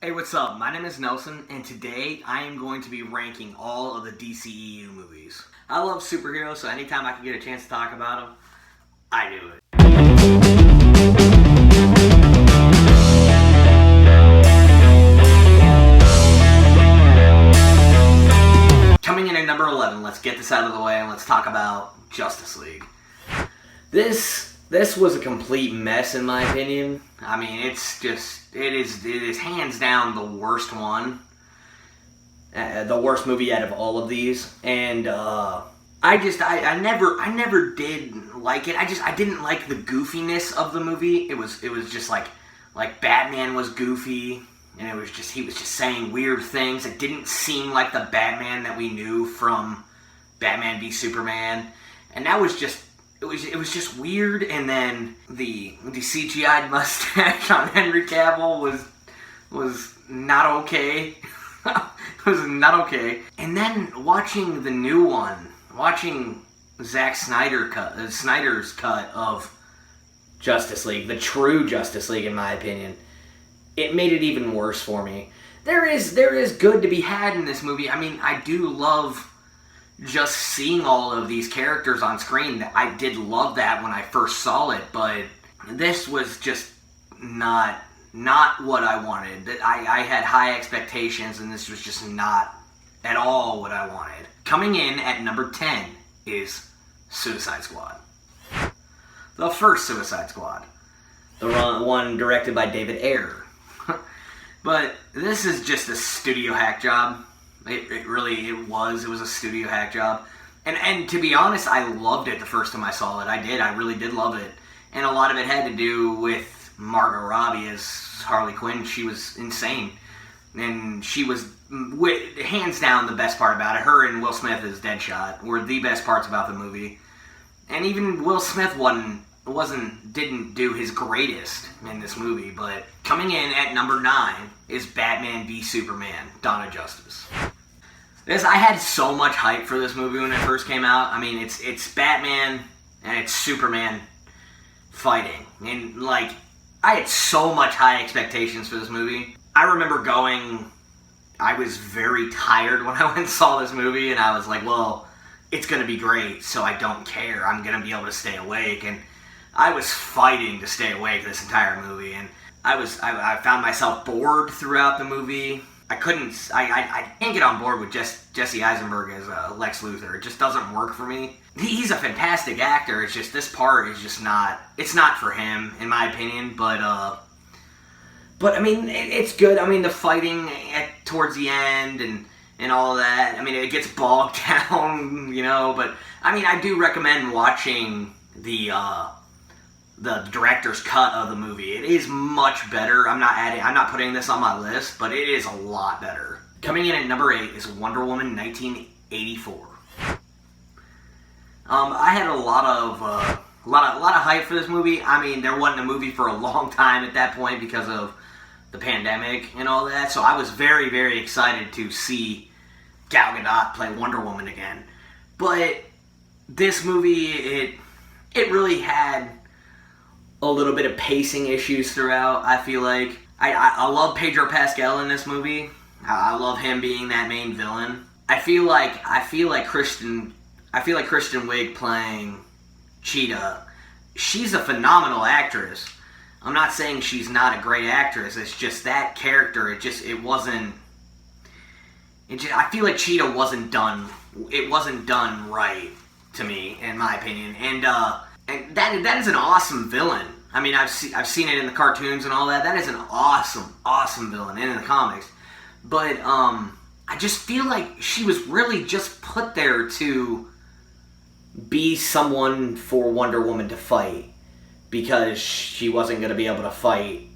Hey, what's up? My name is Nelson, and today I am going to be ranking all of the DCEU movies. I love superheroes, so anytime I can get a chance to talk about them, I do it. Coming in at number 11, let's get this out of the way and let's talk about Justice League. This was a complete mess in my opinion. I mean, it is hands down the worst one. The worst movie out of all of these. And I never did like it. I didn't like the goofiness of the movie. It was just like Batman was goofy, and he was just saying weird things. It didn't seem like the Batman that we knew from Batman v Superman. And that was just It was just weird, and then the CGI mustache on Henry Cavill was not okay. It was not okay. And then watching the new one, watching Zack Snyder's cut of Justice League, the true Justice League in my opinion, it made it even worse for me. There is good to be had in this movie. I mean, I do love just seeing all of these characters on screen. I did love that when I first saw it, but this was just not what I wanted. I had high expectations, and this was just not at all what I wanted. Coming in at number 10 is Suicide Squad. The first Suicide Squad. The one directed by David Ayer. But this is just a studio hack job. It was a studio hack job. And to be honest, I loved it the first time I saw it. I really did love it. And a lot of it had to do with Margot Robbie as Harley Quinn. She was insane. And she was, hands down, the best part about it. Her and Will Smith as Deadshot were the best parts about the movie. And even Will Smith didn't do his greatest in this movie. But coming in at number 9 is Batman v Superman: Dawn of Justice. I had so much hype for this movie when it first came out. I mean, it's Batman and it's Superman fighting. And, I had so much high expectations for this movie. I remember I was very tired when I went and saw this movie, and I was like, well, it's going to be great, so I don't care. I'm going to be able to stay awake. And I was fighting to stay awake this entire movie, and I found myself bored throughout the movie. I can't get on board with Jesse Eisenberg as Lex Luthor. It just doesn't work for me. He's a fantastic actor. It's just this part is just not. It's not for him, in my opinion. But I mean, it's good. I mean, the fighting towards the end and all that. I mean, it gets bogged down, But I mean, I do recommend watching the director's cut of the movie. It is much better. I'm not putting this on my list, but it is a lot better. Coming in at number 8 is Wonder Woman 1984. I had a lot of hype for this movie. I mean, there wasn't a movie for a long time at that point because of the pandemic and all that. So I was very, very excited to see Gal Gadot play Wonder Woman again. But this movie, it really had a little bit of pacing issues throughout. I feel like I love Pedro Pascal in this movie. I love him being that main villain. I feel like Kristen Wiig playing Cheetah. She's a phenomenal actress. I'm not saying she's not a great actress. It's just that character. I feel like Cheetah wasn't done. It wasn't done right to me, in my opinion. And that is an awesome villain. I mean, I've seen it in the cartoons and all that. That is an awesome villain in the comics. But I just feel like she was really just put there to be someone for Wonder Woman to fight, because she wasn't going to be able to fight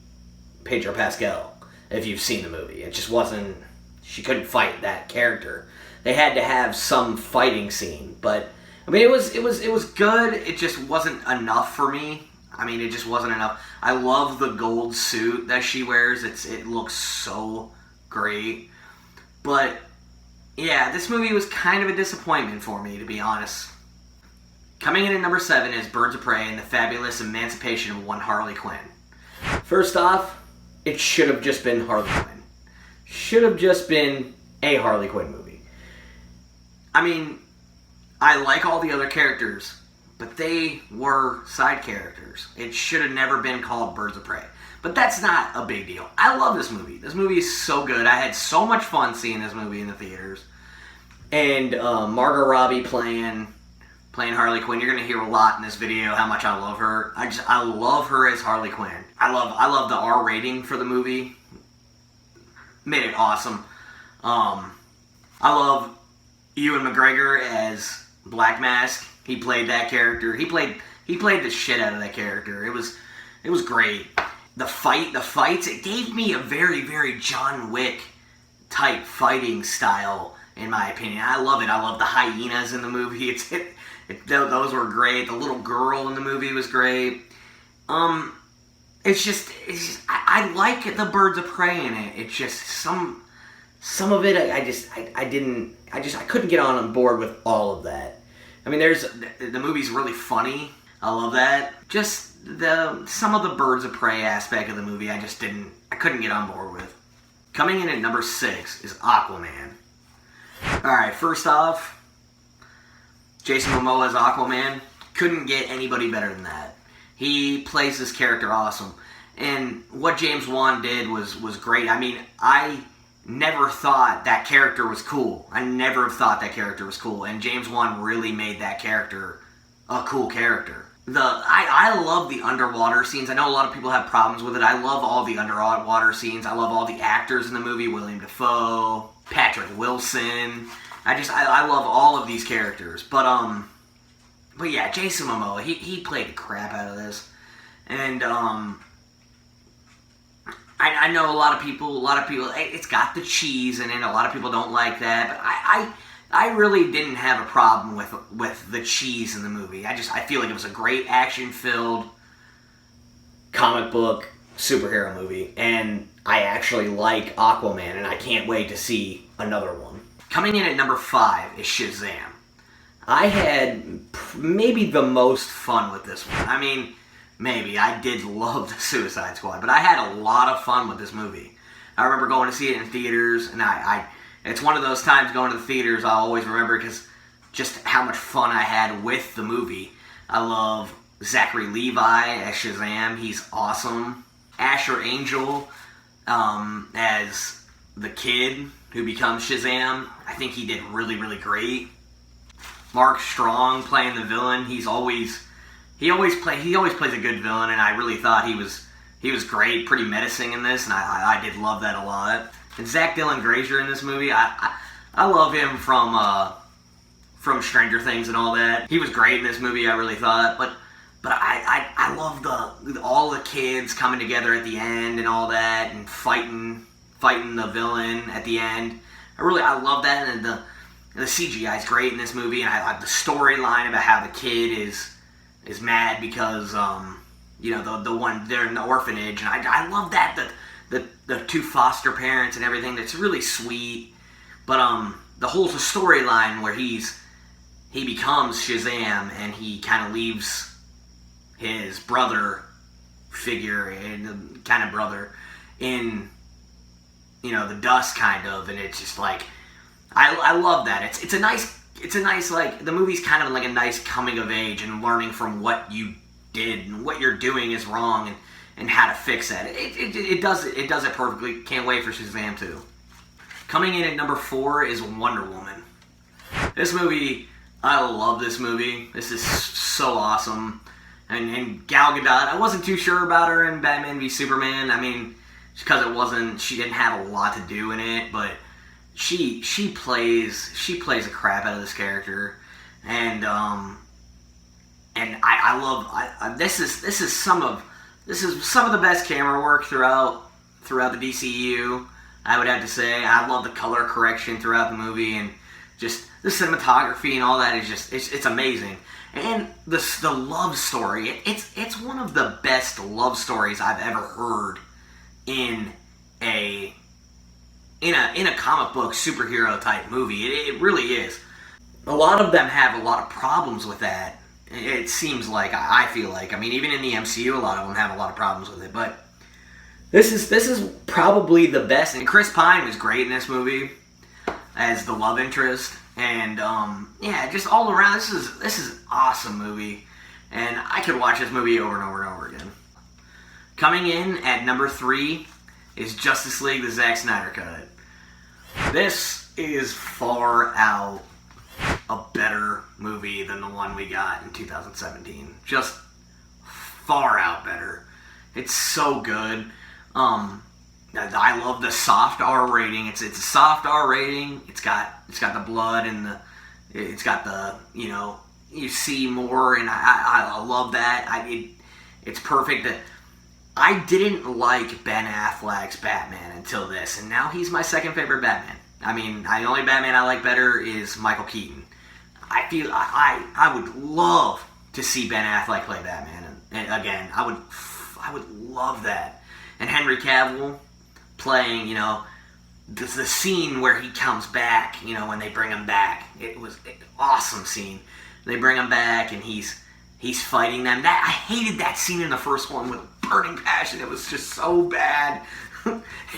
Pedro Pascal. If you've seen the movie, it just wasn't. She couldn't fight that character. They had to have some fighting scene, but I mean, it was good. It just wasn't enough for me. I mean, it just wasn't enough. I love the gold suit that she wears. It looks so great. But yeah, this movie was kind of a disappointment for me, to be honest. Coming in at number 7 is Birds of Prey and the Fabulous Emancipation of One Harley Quinn. First off, it should have just been Harley Quinn. should have just been a Harley Quinn movie. I mean, I like all the other characters, but they were side characters. It should have never been called Birds of Prey. But that's not a big deal. I love this movie. This movie is so good. I had so much fun seeing this movie in the theaters. And Margot Robbie playing Harley Quinn. You're gonna hear a lot in this video how much I love her. I love her as Harley Quinn. I love the R rating for the movie. Made it awesome. I love Ewan McGregor as Black Mask. He played that character. He played the shit out of that character. It was great. The fights, it gave me a very, very John Wick type fighting style, in my opinion. I love it. I love the hyenas in the movie. Those were great. The little girl in the movie was great. It's just I like the Birds of Prey in it. It's just some of it I couldn't get on board with all of that. I mean, the movie's really funny. I love that. Just some of the Birds of Prey aspect of the movie I couldn't get on board with. Coming in at number 6 is Aquaman. Alright, first off, Jason Momoa as Aquaman. Couldn't get anybody better than that. He plays this character awesome. And what James Wan did was great. I mean, I never thought that character was cool. I never thought that character was cool. And James Wan really made that character a cool character. I love the underwater scenes. I know a lot of people have problems with it. I love all the underwater scenes. I love all the actors in the movie. William Dafoe, Patrick Wilson. I love all of these characters. But yeah, Jason Momoa, he played the crap out of this. And I know a lot of people, it's got the cheese in it. A lot of people don't like that. But I really didn't have a problem with the cheese in the movie. I feel like it was a great action-filled comic book superhero movie, and I actually like Aquaman, and I can't wait to see another one. Coming in at number 5 is Shazam. I had maybe the most fun with this one. I mean, maybe. I did love the Suicide Squad, but I had a lot of fun with this movie. I remember going to see it in theaters, and it's one of those times going to the theaters I'll always remember because just how much fun I had with the movie. I love Zachary Levi as Shazam. He's awesome. Asher Angel as the kid who becomes Shazam. I think he did really, really great. Mark Strong playing the villain. He always plays a good villain, and I really thought he was great, pretty menacing in this, and I did love that a lot. And Zach Dylan Grazer in this movie, I love him from Stranger Things and all that. He was great in this movie, I really thought. But I love all the kids coming together at the end and all that, and fighting the villain at the end. I love that, and the CGI is great in this movie, and I like the storyline about how the kid is mad because the one they're in the orphanage, and I love that the two foster parents and everything. That's really sweet. But the whole storyline where he becomes Shazam and he kind of leaves his brother figure and kind of brother in the dust kind of, and it's just like I love that. It's a nice like the movie's kind of like a nice coming of age and learning from what you did and what you're doing is wrong and how to fix that. It does it perfectly. Can't wait for Shazam 2. Coming in at number 4 is Wonder Woman. This movie, I love this movie. This is so awesome. And Gal Gadot, I wasn't too sure about her in Batman v Superman. I mean, because she didn't have a lot to do in it, but she plays the crap out of this character, and I love this is some of the best camera work throughout the DCEU. I would have to say I love the color correction throughout the movie, and just the cinematography and all that is just it's amazing. And the love story, it's one of the best love stories I've ever heard in a comic book superhero type movie. It really is. A lot of them have a lot of problems with that. It seems like, I feel like, I mean, even in the MCU, a lot of them have a lot of problems with it. But This is probably the best. And Chris Pine was great in this movie as the love interest, and yeah, just all around. This is an awesome movie, and I could watch this movie over and over and over again. Coming in at number 3 is Justice League: The Zack Snyder Cut. This is far out a better movie than the one we got in 2017. Just far out better. It's so good. I love the soft R rating. It's a soft R rating. It's got the blood and it's got the, you know, you see more, and I love that. It's perfect. That I didn't like Ben Affleck's Batman until this, and now he's my second favorite Batman. I mean, the only Batman I like better is Michael Keaton. I feel I would love to see Ben Affleck play Batman again. I would love that. And Henry Cavill playing, you know, the scene where he comes back, you know, when they bring him back. It was an awesome scene. They bring him back and he's fighting them. I hated that scene in the first one with burning passion. It was just so bad.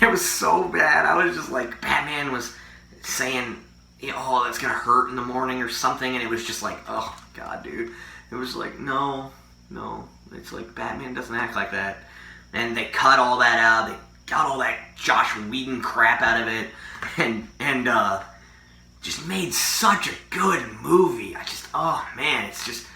It was so bad. I was just like, Batman was saying, you know, oh, that's gonna hurt in the morning or something, and it was just like, oh god, dude. It was like, no. It's like Batman doesn't act like that. And they cut all that out. They got all that Josh Whedon crap out of it, and just made such a good movie. Oh man, it's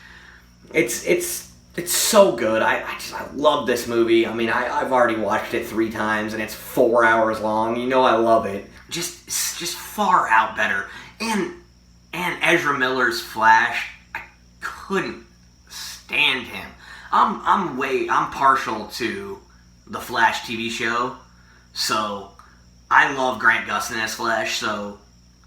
so good. I love this movie. I mean, I've already watched it 3 times, and it's 4 hours long. You know I love it. It's just far out better. And Ezra Miller's Flash, I couldn't stand him. I'm partial to the Flash TV show, so I love Grant Gustin as Flash, so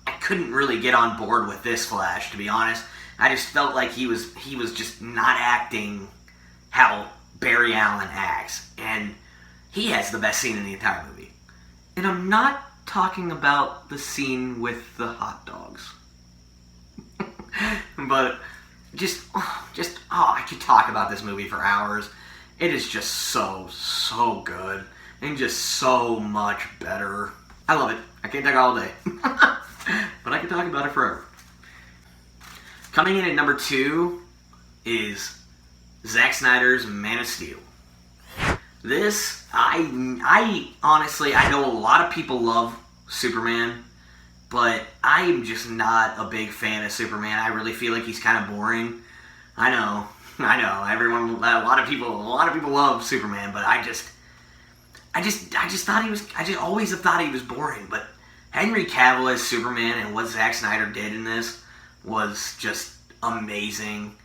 I couldn't really get on board with this Flash, to be honest. I just felt like he was just not acting how Barry Allen acts, and he has the best scene in the entire movie. And I'm not talking about the scene with the hot dogs. But I could talk about this movie for hours. It is just so good and just so much better. I love it. I can't talk all day. But I can talk about it forever. Coming in at number 2 is Zack Snyder's Man of Steel. This, I honestly, I know a lot of people love Superman, but I'm just not a big fan of Superman. I really feel like he's kind of boring. I know. A lot of people love Superman, but I just thought I just always have thought he was boring. But Henry Cavill as Superman and what Zack Snyder did in this was just amazing.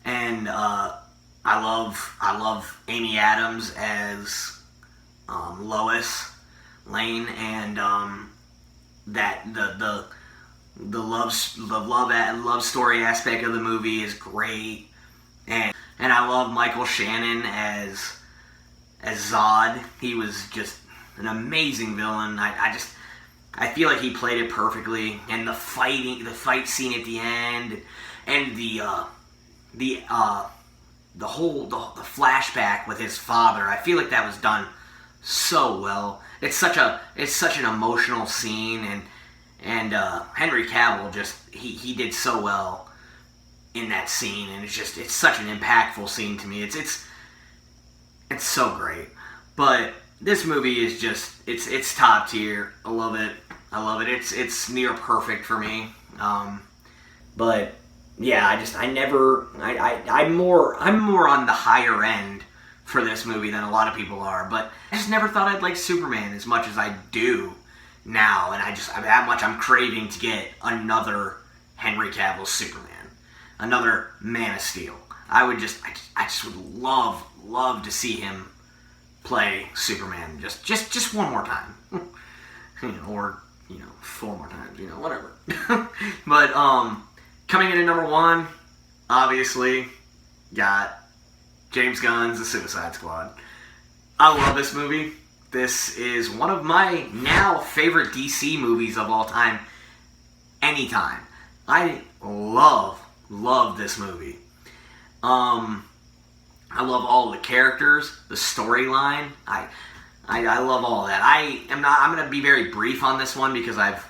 And I love Amy Adams as Lois Lane, and that the love story aspect of the movie is great, and I love Michael Shannon as Zod. He was just an amazing villain. I feel like he played it perfectly, and the fight scene at the end, and the flashback with his father. I feel like that was done so well. It's such an emotional scene, and Henry Cavill he did so well in that scene, and it's such an impactful scene to me. It's so great. But this movie is just it's top tier. I love it. It's near perfect for me. But yeah, I'm more on the higher end for this movie than a lot of people are, but I just never thought I'd like Superman as much as I do now, and how much I'm craving to get another Henry Cavill Superman, another Man of Steel. I just would love to see him play Superman just one more time, or 4 more times, whatever. But coming in at number 1, obviously, got James Gunn's The Suicide Squad. I love this movie. This is one of my now favorite DC movies of all time. Anytime. I love this movie. I love all the characters, the storyline. I love all that. I'm going to be very brief on this one because I've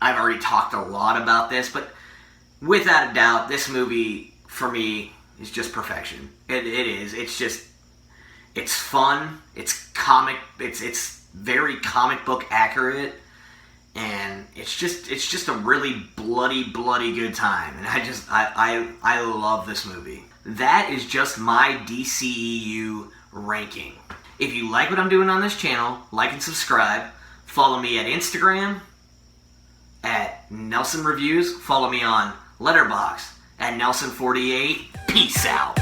already talked a lot about this, but without a doubt, this movie, for me, is just perfection. It is. It's fun. It's very comic book accurate, and it's just a really bloody good time. And I love this movie. That is just my DCEU ranking. If you like what I'm doing on this channel, like and subscribe. Follow me at Instagram at Nelson Reviews. Follow me on Letterboxd at Nelson48. Peace out.